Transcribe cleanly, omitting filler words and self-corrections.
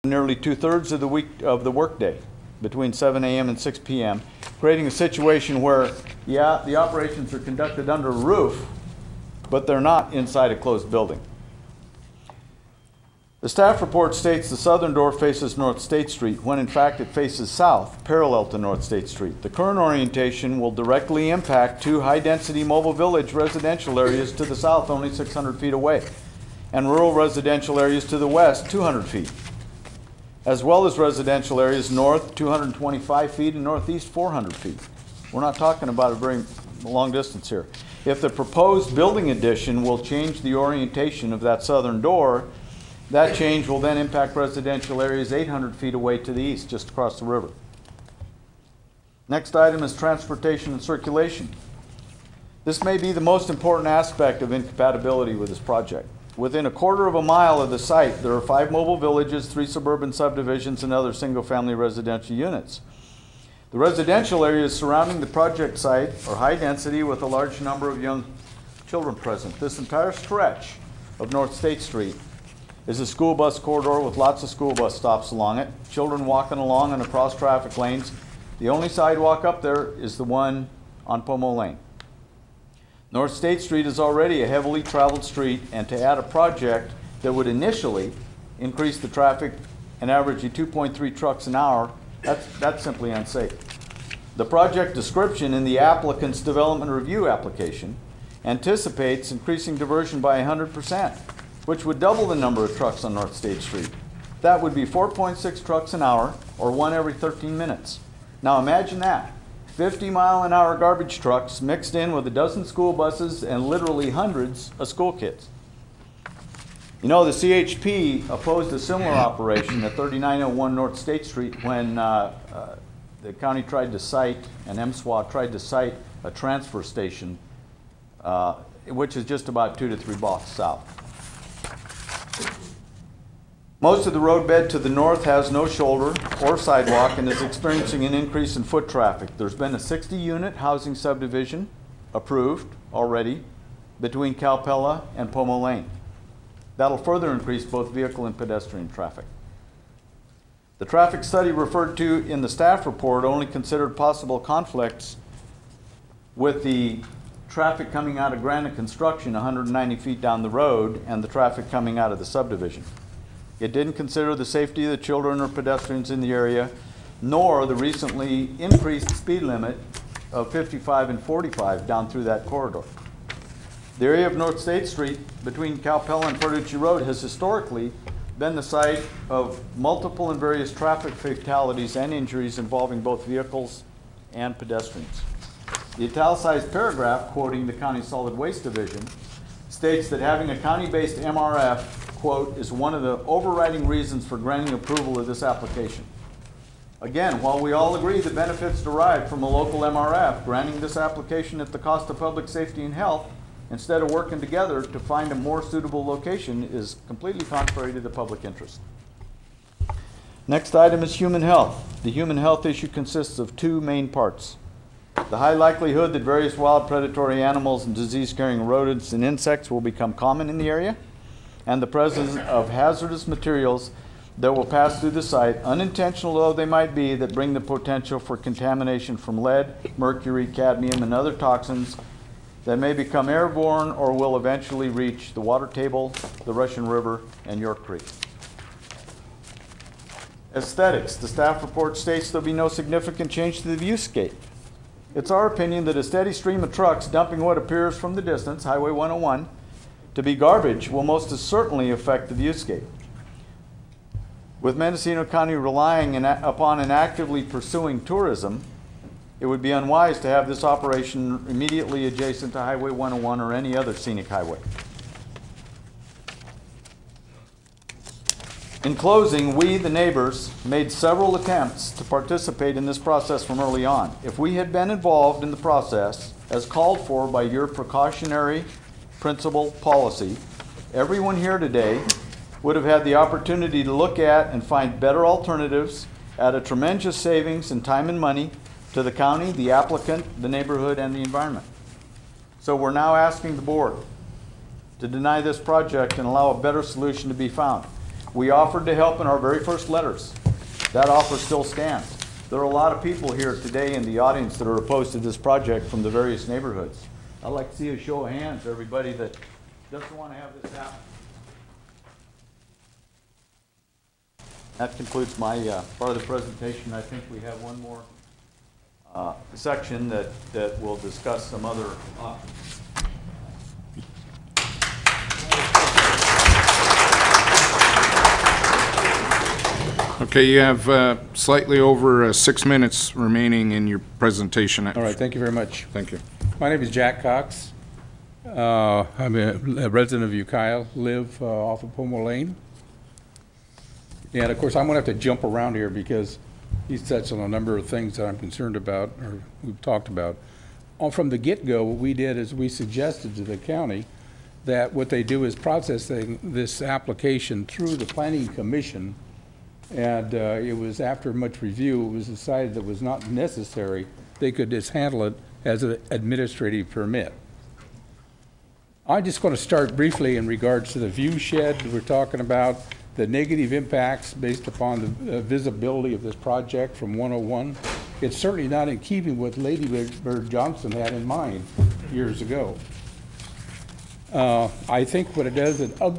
nearly 2/3 of the workday between 7 a.m. and 6 p.m., creating a situation where, yeah, the operations are conducted under a roof, but they're not inside a closed building. The staff report states the southern door faces North State Street, when in fact it faces south, parallel to North State Street. The current orientation will directly impact two high-density mobile village residential areas to the south, only 600 feet away, and rural residential areas to the west, 200 feet, as well as residential areas north, 225 feet, and northeast, 400 feet. We're not talking about a very long distance here. If the proposed building addition will change the orientation of that southern door, that change will then impact residential areas 800 feet away to the east, just across the river. Next item is transportation and circulation. This may be the most important aspect of incompatibility with this project. Within a quarter of a mile of the site, there are 5 mobile villages, 3 suburban subdivisions, and other single-family residential units. The residential areas surrounding the project site are high density with a large number of young children present. This entire stretch of North State Street is a school bus corridor with lots of school bus stops along it, children walking along and across traffic lanes. The only sidewalk up there is the one on Pomo Lane. North State Street is already a heavily traveled street, and to add a project that would initially increase the traffic and average 2.3 trucks an hour, that's simply unsafe. The project description in the applicant's development review application anticipates increasing diversion by 100%, which would double the number of trucks on North State Street. That would be 4.6 trucks an hour, or 1 every 13 minutes. Now imagine that. 50-mile-an-hour garbage trucks mixed in with a dozen school buses and literally hundreds of school kids. You know, the CHP opposed a similar operation at 3901 North State Street when the county tried to cite, and MSWA tried to cite, a transfer station, which is just about 2 to 3 blocks south. Most of the roadbed to the north has no shoulder or sidewalk and is experiencing an increase in foot traffic. There's been a 60-unit housing subdivision approved already between Calpella and Pomo Lane. That'll further increase both vehicle and pedestrian traffic. The traffic study referred to in the staff report only considered possible conflicts with the traffic coming out of Granite Construction 190 feet down the road and the traffic coming out of the subdivision. It didn't consider the safety of the children or pedestrians in the area, nor the recently increased speed limit of 55 and 45 down through that corridor. The area of North State Street between Calpella and Ferducci Road has historically been the site of multiple and various traffic fatalities and injuries involving both vehicles and pedestrians. The italicized paragraph quoting the County Solid Waste Division states that having a county-based MRF, quote, is one of the overriding reasons for granting approval of this application. Again, while we all agree the benefits derived from a local MRF, granting this application at the cost of public safety and health, instead of working together to find a more suitable location, is completely contrary to the public interest. Next item is human health. The human health issue consists of 2 main parts. The high likelihood that various wild predatory animals and disease-carrying rodents and insects will become common in the area, and the presence of hazardous materials that will pass through the site, unintentional though they might be, that bring the potential for contamination from lead, mercury, cadmium, and other toxins that may become airborne or will eventually reach the water table, the Russian River, and York Creek. Aesthetics. The staff report states there'll be no significant change to the viewscape. It's our opinion that a steady stream of trucks dumping what appears from the distance, Highway 101, to be garbage will most certainly affect the viewscape. With Mendocino County relying upon and actively pursuing tourism, it would be unwise to have this operation immediately adjacent to Highway 101 or any other scenic highway. In closing, we, the neighbors, made several attempts to participate in this process from early on. If we had been involved in the process as called for by your precautionary principle policy, everyone here today would have had the opportunity to look at and find better alternatives at a tremendous savings in time and money to the county, the applicant, the neighborhood, and the environment. So we're now asking the board to deny this project and allow a better solution to be found. We offered to help in our very first letters. That offer still stands. There are a lot of people here today in the audience that are opposed to this project from the various neighborhoods. I'd like to see a show of hands, everybody that doesn't want to have this happen. That concludes my part of the presentation. I think we have one more section that will discuss some other options. Okay, you have slightly over 6 minutes remaining in your presentation. All right, thank you very much. Thank you. My name is Jack Cox. I'm a resident of Ukiah, live off of Pomo Lane. And of course, I'm gonna have to jump around here because he's touched on a number of things that I'm concerned about, or we've talked about. From the get-go, what we did is we suggested to the county that what they do is processing this application through the Planning Commission. And it was after much review, it was decided that it was not necessary. They could just handle it as an administrative permit. I'm just going to start briefly in regards to the view shed that we're talking about, the negative impacts based upon the visibility of this project from 101. It's certainly not in keeping with Lady Bird Johnson had in mind years ago. I think what it does, it ugly